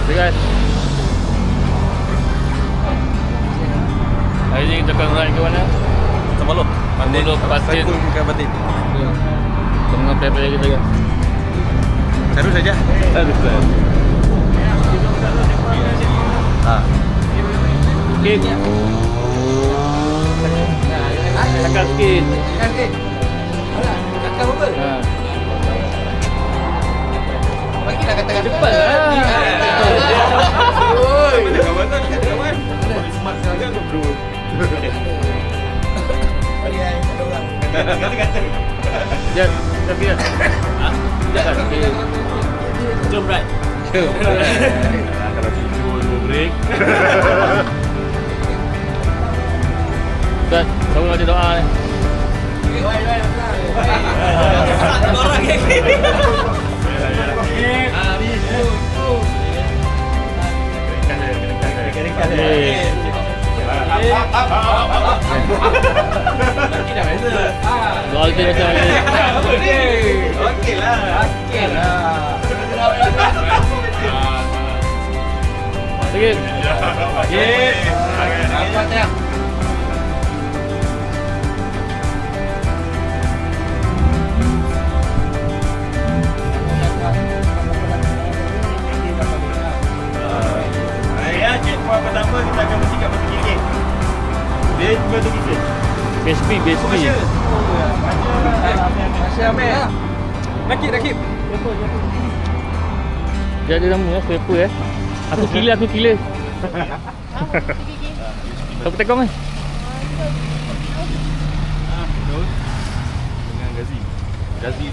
Okay guys, hari ni kita akan ride ke mana? Sebelum Pasir ke Batin. Tengah prepare kita guys. Terus saja. Okay. Cakap sikit. Cakap apa? Bagilah kata-kata. Cepat lah. Oi. Kawan. Smart sangat tu bro. Bagi ai ada orang. Kata-kata. Jat, tapi kan. Jat. Jom ride. Kalau tidur break. Ustaz, sama baca doa ni. Orang kayak gini. Doa kita macam ni. Okey lah. Sikit. Selamat ya. Checkpoint pertama kita akan bersikap batu gigit. Dia batu gigit. BSP. Masih ambil. Rakib. Dia ada nama ya, siapa Aku killer. Siapa tekong ni? Terus dengan Gazi.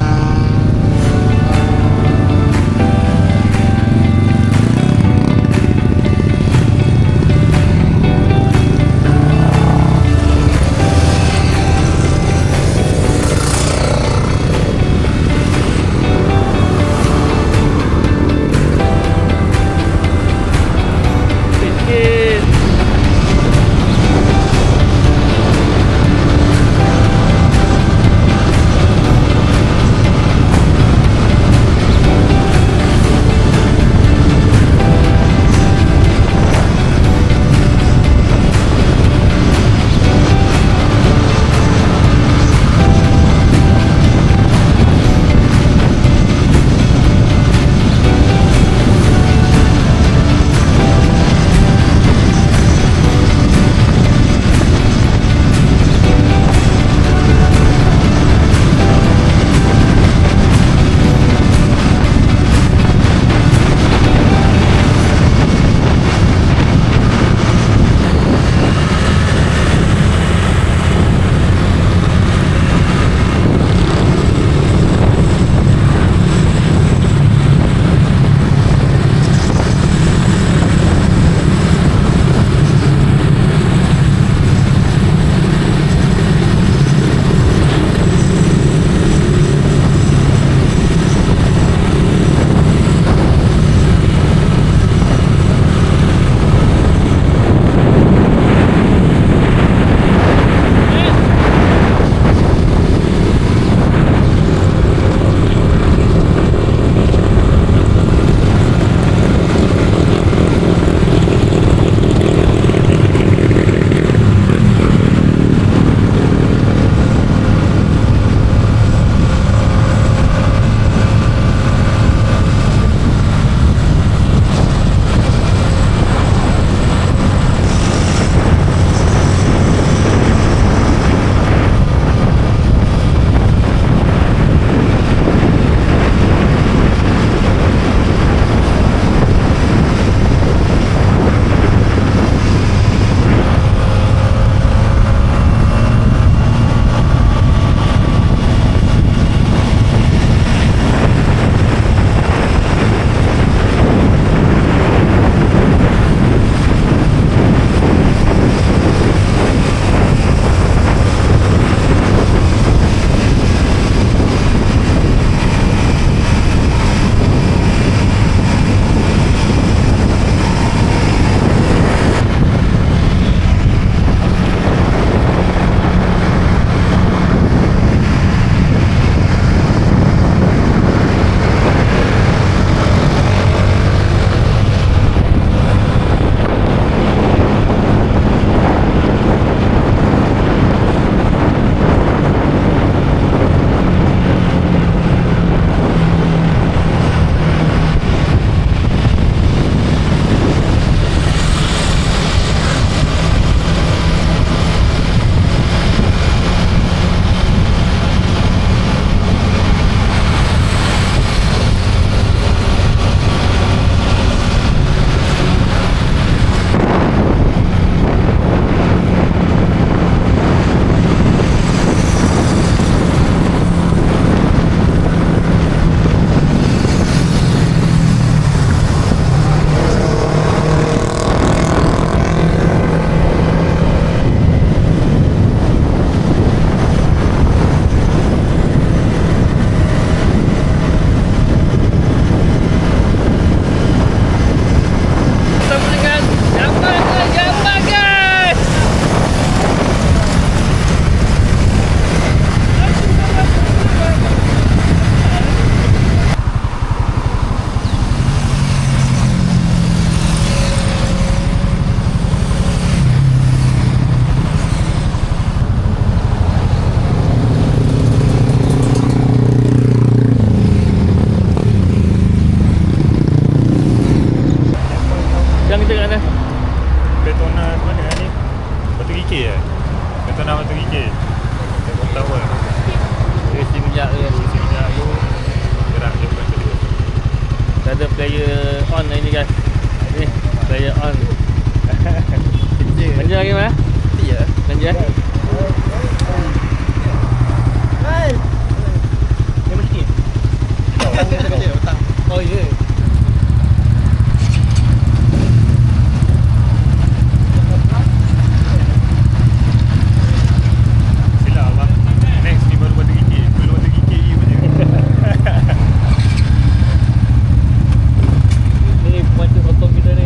Daytona mana ni? Batu Gigih ke? Daytona Batu Gigih. Dia tahu lah. Isi minyak ke. Isi minyak tu gerak je bukan kedua. Dah ada player on hari ni guys. Ni player on. Manja lagi mana? Ya. Manja. Hai. Yang mesti. Kita kerja petang. Oh ya. Silap abang. Next ni baru Batu Gigih. Belum Batu Gigih punya. Ni pembantu potong kita ni.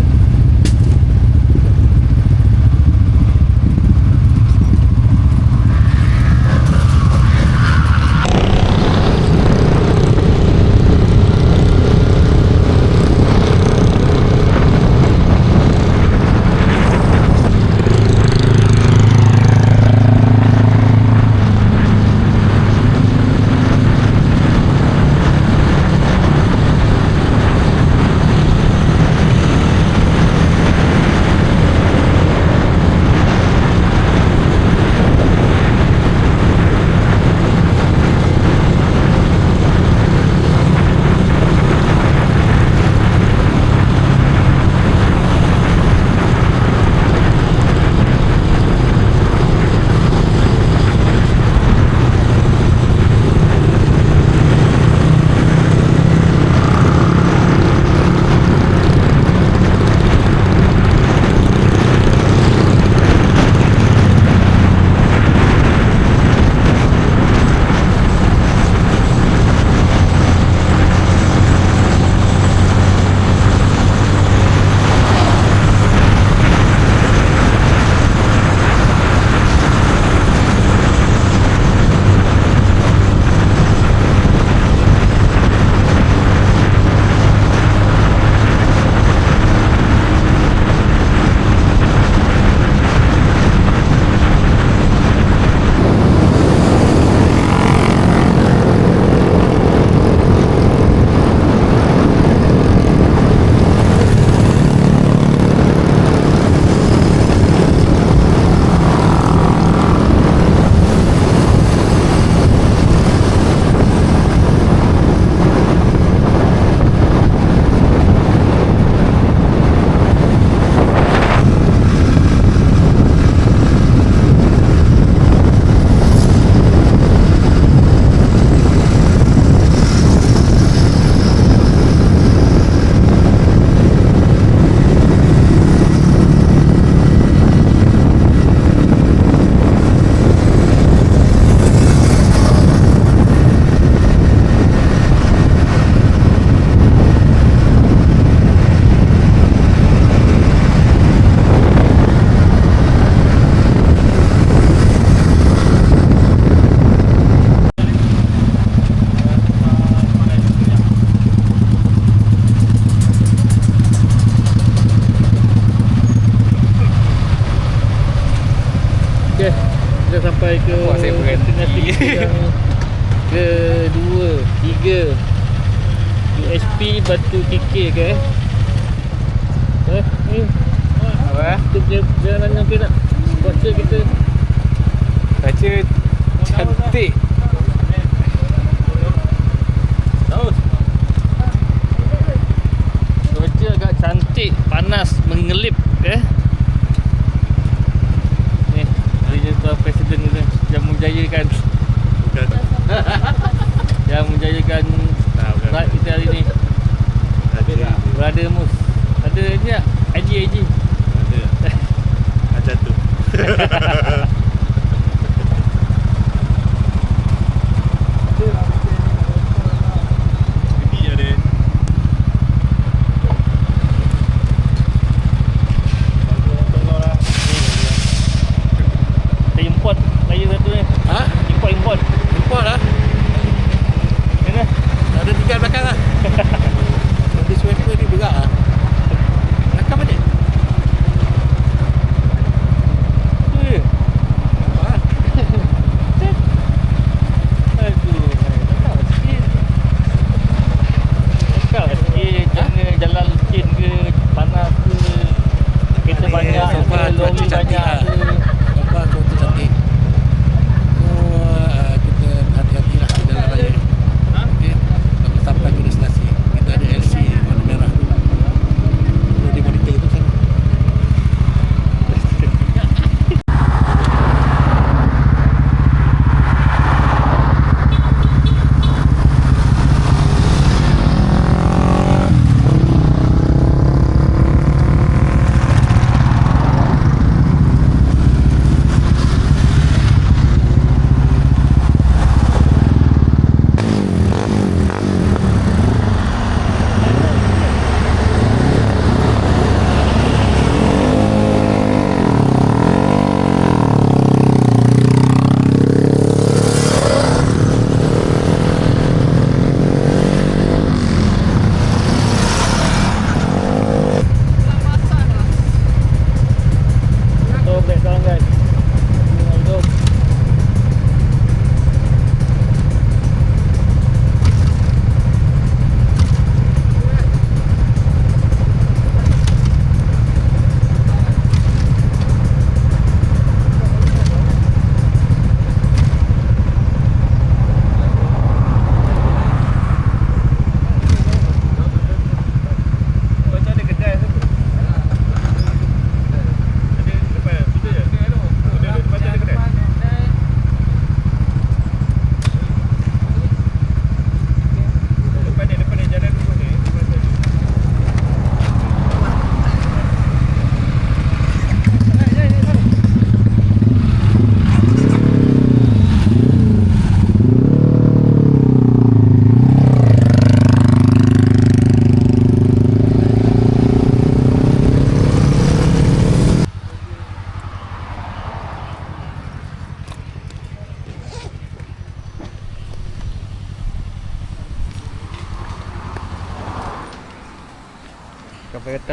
Okey, kita sampai ke Wah, saya berhenti. destinasi yang kedua, tiga. USP Batu Gigih ke? Ni. Apa? Kita punya perjalanan kita nak baca kita. Baca cantik. Cuaca agak cantik, panas, mengelip Ni, hari Tuan Presiden kita yang menjayakan Bukan. yang menjayakan Bukan. ride kita hari ni. Ada. Brother Mus. Ada ni tak? IG. Ada. Macam tu. Ini ada. Kita import player satu ni. Ha? Import. Import lah. Mana? Ada tinggal belakang lah. Nanti swiper ni berat lah. Belakang mana? Tu je.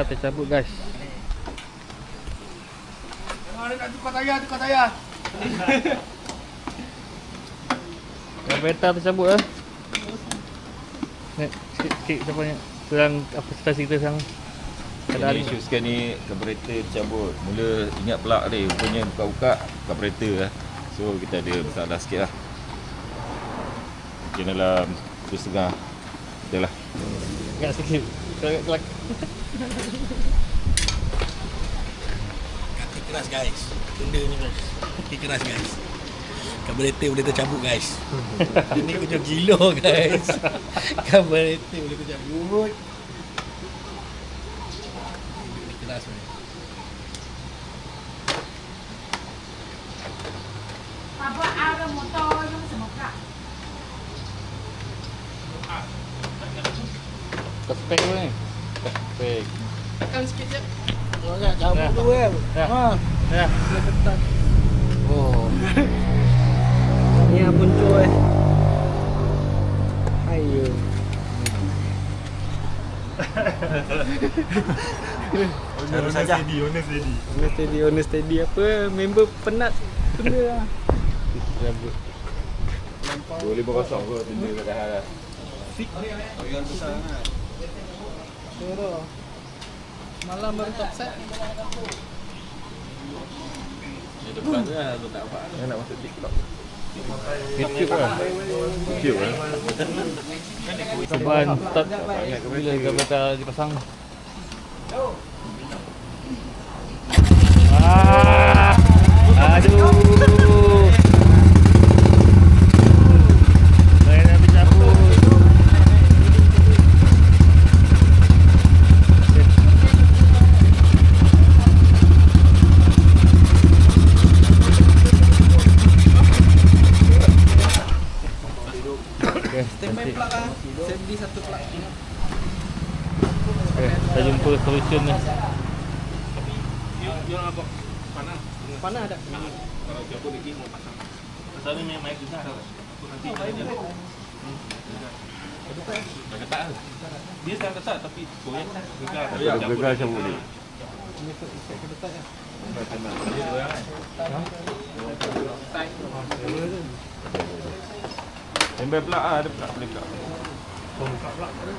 tercabut guys. Ada nak tukar tayar. Kereta tercabut lah. Sikit siapa ni? Sedang apa situasi kita sekarang? Jadi isu sekarang ni karburator tercabut. Mula ingat pelak tadi, rupanya buka-buka karburator lah. So kita ada masalah sikit lah. Mungkin dalam 2.5 kita lah. Agak sikit. Kelak. Kaki keras guys. Benda ni guys. Kaki keras guys. Karburator boleh tercabut guys. Ini macam gila guys. Karburator boleh tercabut. Ini keras ni. Apa ada motor yang semoga. Spek dulu ni. Spek. Tekan sikit je. Jangan cabut dulu kan. Ya. Boleh tekan. Oh. Ni apa punco Ayo. Owner steady. Honest steady apa member penat benda lah. Tercabut. Boleh berkosong kot benda kat dah lah. Suruh. Malam baru top set. Depan tu lah, tu tak apa. Nak masuk TikTok. YouTube lah. YouTube lah. Saban start bila kereta dipasang. Aduh. Saya nak bercabut. Standby plug lah. Safety satu plug. Kita jumpa solution ni. Panah ada. Pasal ni memang mic besar. Dia sekarang ketat tapi goyang gegar. Gegar cabut ni. Sampai pelak lah, ada pelak boleh pelak. Ada.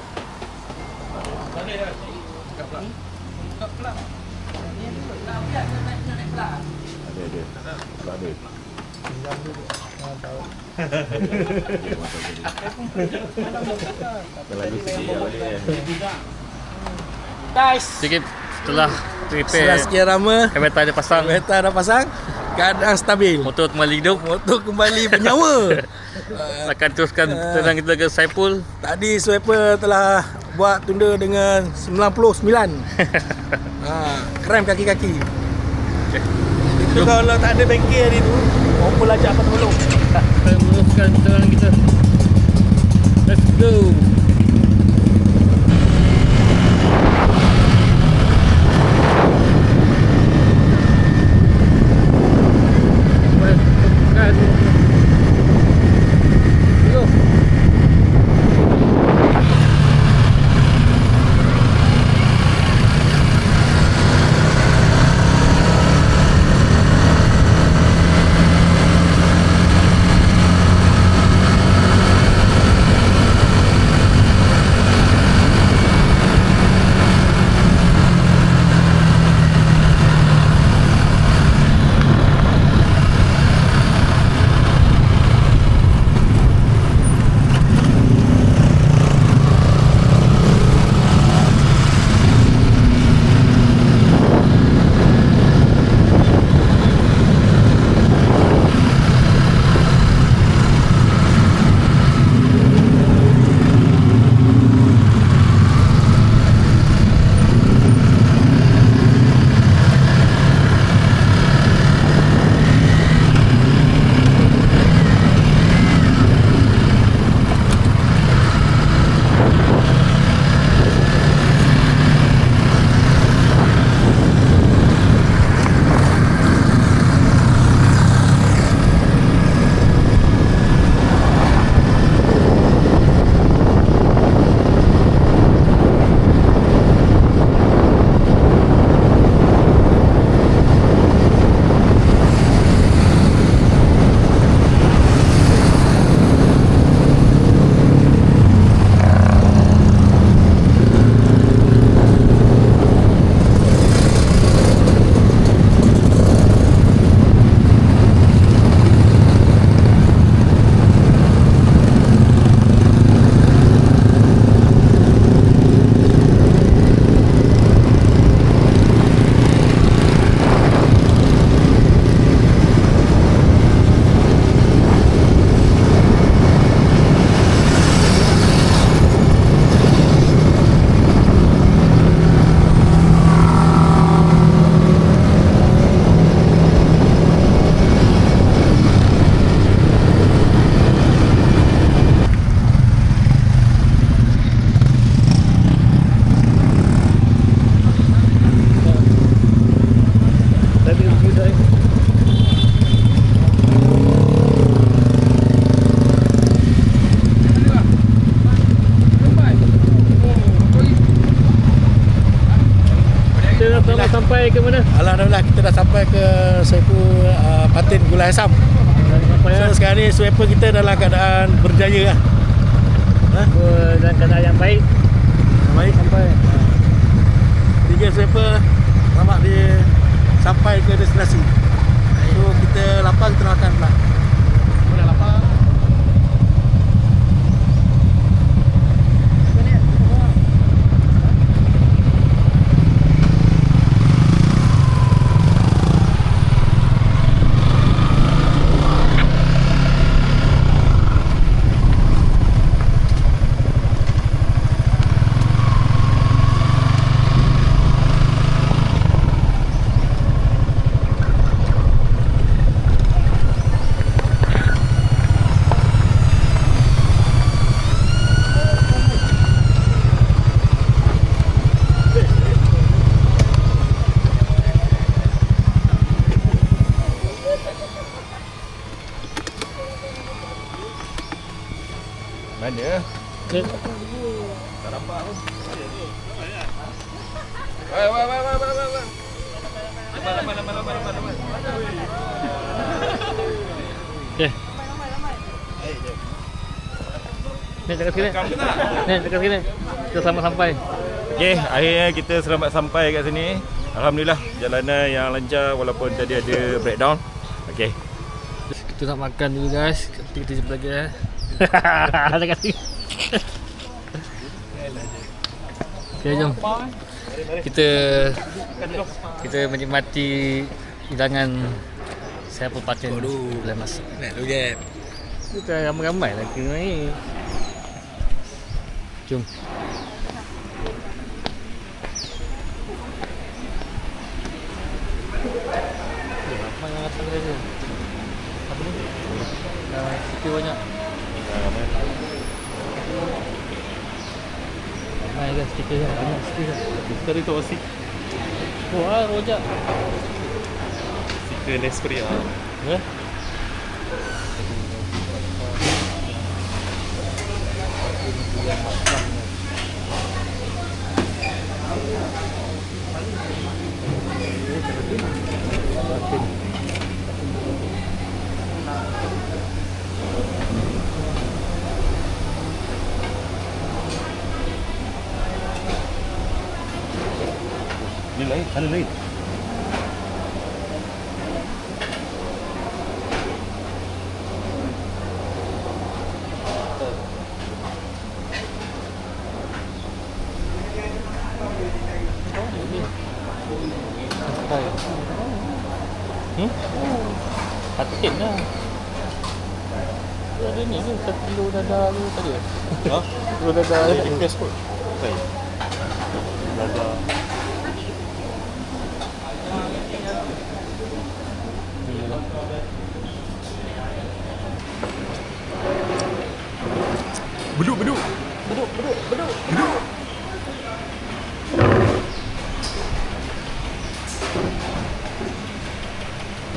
Pelak ada. Kalau lagu sedih lah boleh kan. Guys. Sikit setelah Setelah repair sekian lama kereta dia pasang, kereta dah pasang, keadaan stabil. motor kembali hidup. Motor kembali bernyawa. Akan teruskan tenang kita ke Saipul. Tadi swiper telah buat tunda dengan 99. Krem kaki-kaki. Itu kalau tak ada bengkel hari tu, apa lajak apa tolong. Kita teruskan tenang kita. Let's go. dah sampai ke mana? Alhamdulillah kita dah sampai ke Swiper Patin Gulai Asam. Sampai So sekarang ni Swiper kita dalam keadaan berjaya lah. dalam keadaan yang baik. Baik sampai. 3 Swiper selamat dia sampai ke destinasi. So kita lapar, kita makan pula. Dah lapar. Mana? Okay. Tak nampak pun. Okay. Ni dekat sini. Ni dekat sini. Kita selamat sampai. Okey, akhirnya kita selamat sampai kat sini. Alhamdulillah, jalanan yang lancar walaupun tadi ada breakdown. Okey. Kita nak makan dulu guys. Kita jumpa lagi ya. Terima kasih. Okay, jom. Kita menikmati hidangan siapa patin boleh masuk. Nak dulu je. Kita ramai-ramai lah kena ni. Jom. Ramai yang datang dia. Apa ni? Stiker banyak. Ramai kan stiker kan? Banyak stiker. Tadi tu Aussie. Wah, rojak. Stiker Nesprit lah. Ya? Ni lain, sana lain. Patin lah. Ada ni ke? Telur dadah tu tadi ke? Ha? Telur dadah Ada tu. request kot. Okey. Dadah. Beduk.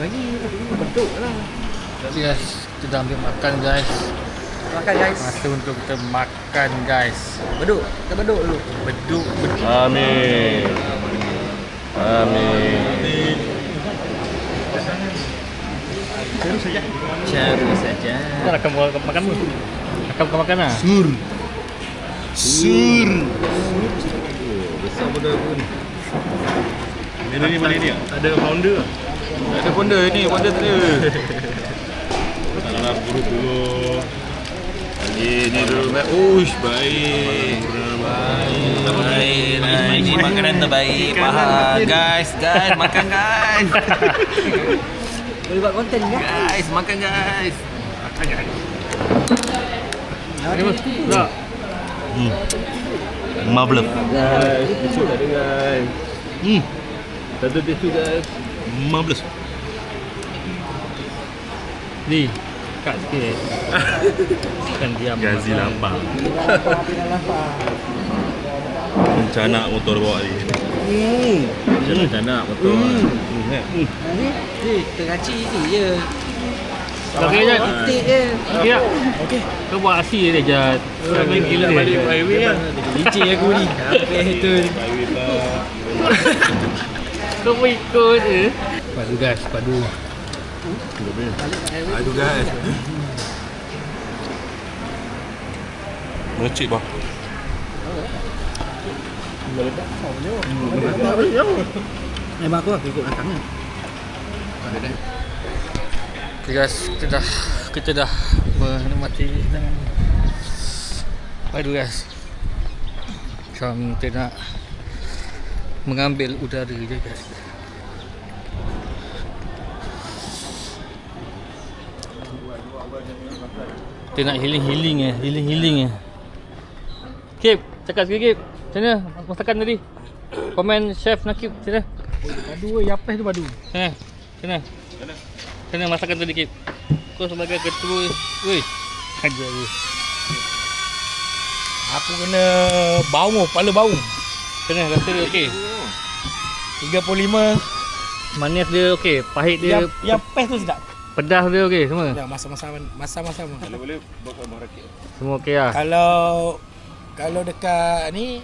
Bagi beduk lah. Guys, kita dah ambil makan guys. Makan guys. Masa untuk kita makan guys. Beduk, kita beduk dulu. Beduk. Amin. Amin. Cara saja. Kita akan makan apa? Akan makan lah. Sur. Besar benda pun. Ini mana ni? Ada founder. Ada founder ni, founder tu. Alah buru-buru. Ni dulu. Uish, baik. Baik. Ini makanan terbaik. Faham guys, makan guys. Boleh buat konten kan? Guys, makan guys. Ini mas. Tak. Marvelous. Guys, tisu tak ada guys. Tak ada tisu guys. Marvelous. Ni. Kat sikit. Kan diam. Gazi lapar. Macam anak motor bawa ni. Macam nak betul. Ni teraci ni je. Okey je. Titik je. Okey tak? Okey. Kau buat aksi dia je. Kau main gila balik highway kan. Licin aku ni. Apa betul. Highway lah. Kau pun ikut je. Padu guys, padu. Aduh guys. Mercik bang. Memang aku lah ikut belakangnya. Okay guys, kita dah menikmati dengan padu guys. Macam kita nak mengambil udara je guys. Kita nak healing. Kip, cakap sikit Kip. Macam mana masakan tadi? Komen chef Nakib, macam mana? Padu yang pes tu padu. Macam mana masakan tadi Kip? Kau sebagai ketua, weh, ajar weh. Aku kena bau, kepala bau. Macam mana rasa dia okey? 35. Manis dia okey, pahit dia, Yang pes tu sedap. pedas dia okey semua. Dah masa-masa. Kalau boleh buat gambar rakit. Semua okey lah. Kalau dekat ni,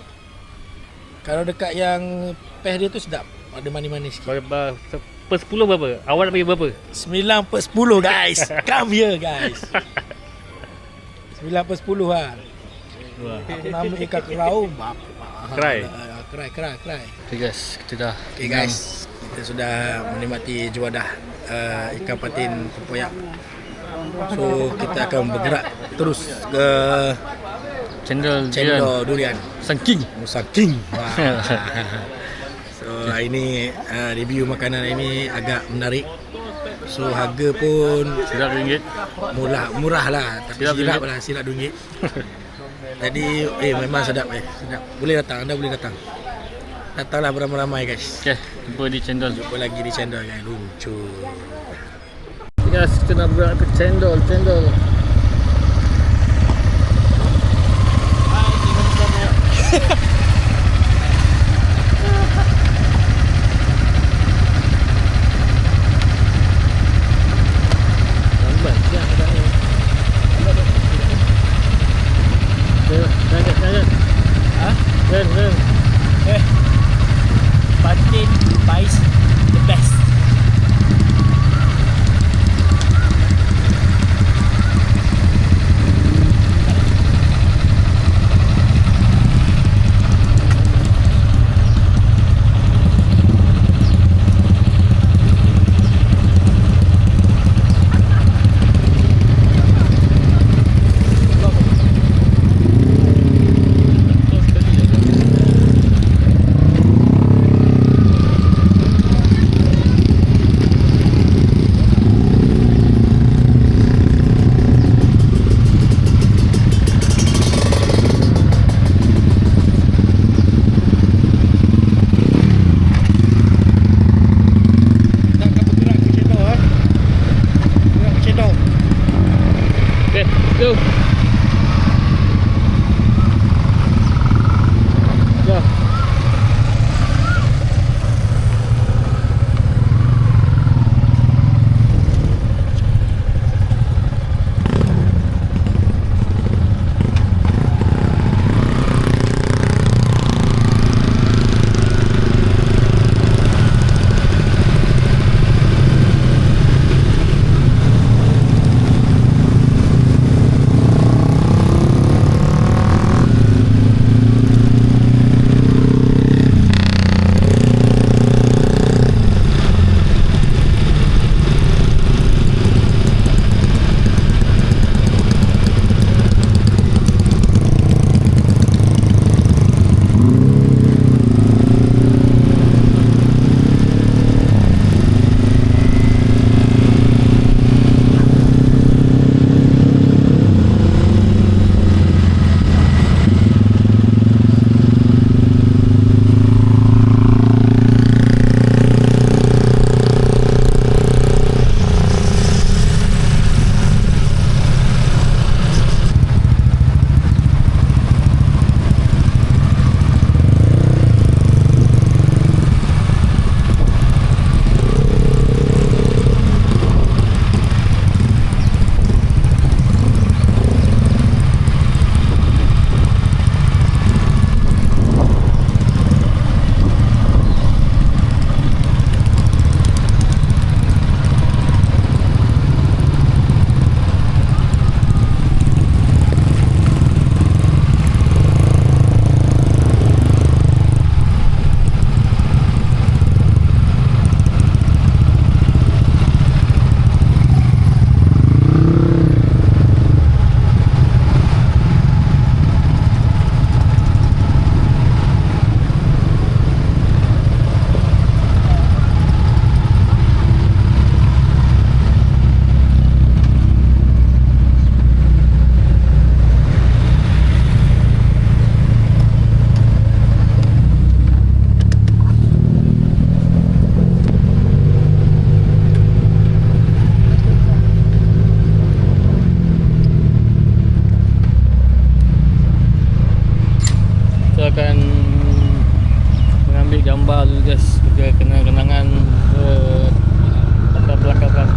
kalau dekat yang pes dia tu sedap. Ada manis-manis sikit. Per 10 berapa? Awak nak bagi berapa? 9/10 guys. Come here guys. 9/10 lah. Wah. Aku nama ikan kerau. Kerai. Kerai. Okay guys, kita dah. Okay guys, kita sudah menikmati juadah ikan patin tempoyak. So kita akan bergerak terus ke Cendol durian. Sangking. Saking. So hari ni review makanan ini agak menarik. So harga pun Silap RM1. murah lah, tapi Silap silap RM2. Jadi memang sedap. Boleh datang, anda boleh datang. Datanglah beramai-ramai guys. Okay, jumpa di Cendol. Jumpa lagi di channel guys. Lucu. Guys, kita nak bergerak ke Cendol. Lambat siap dah ni. Jangan. Jangan. Patin Pais the best. sebagai kenang-kenangan latar belakang.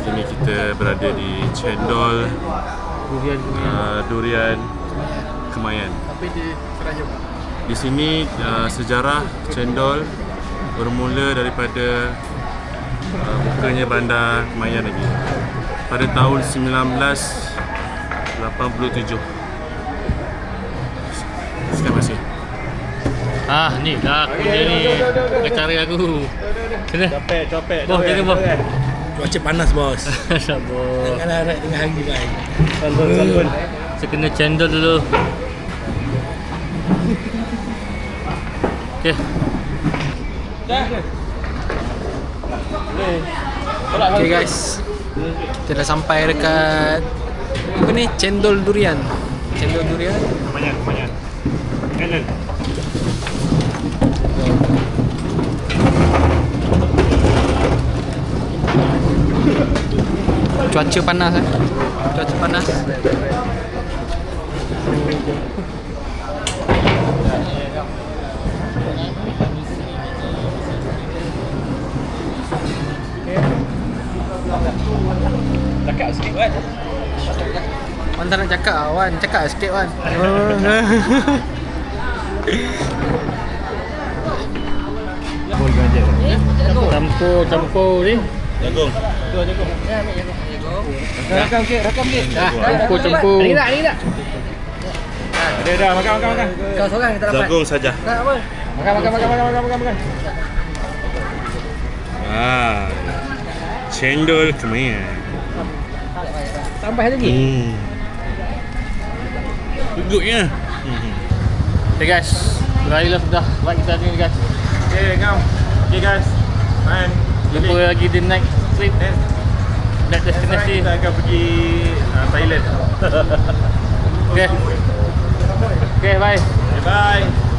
Kini kita berada di Cendol Durian Kemayan. Di sini sejarah cendol bermula daripada bukanya bandar Kemayan lagi pada tahun 1987. Terima kasih. Ni dah aku ni acara aku. Kena. Capek. Bos, jangan bos. Cuaca panas bos. Sabar. Jangan harap tengah hari kan. Salbun. Saya kena cendol dulu. Okey. Okay guys, kita dah sampai dekat apa ni? Cendol Durian. Cendol Durian. Kemayan. Kanan. Cuaca panas Cuaca panas. Cakap sikit Wan. Wan tak nak cakap Wan, cakap sikit Wan. Campur ni. Jagung. Rakam sikit. Campur. Ni tak. Dah, makan. Kau seorang kita dapat. Jagung saja. Tak apa. Makan. Cendol Kemayan. Tambah lagi. Gugupnya. Okay guys, berakhirlah sudah buat kita ni guys. Okay guys. Jumpa lagi di next trip. Next destinasi. Kita akan pergi Thailand. Okay, bye. Bye.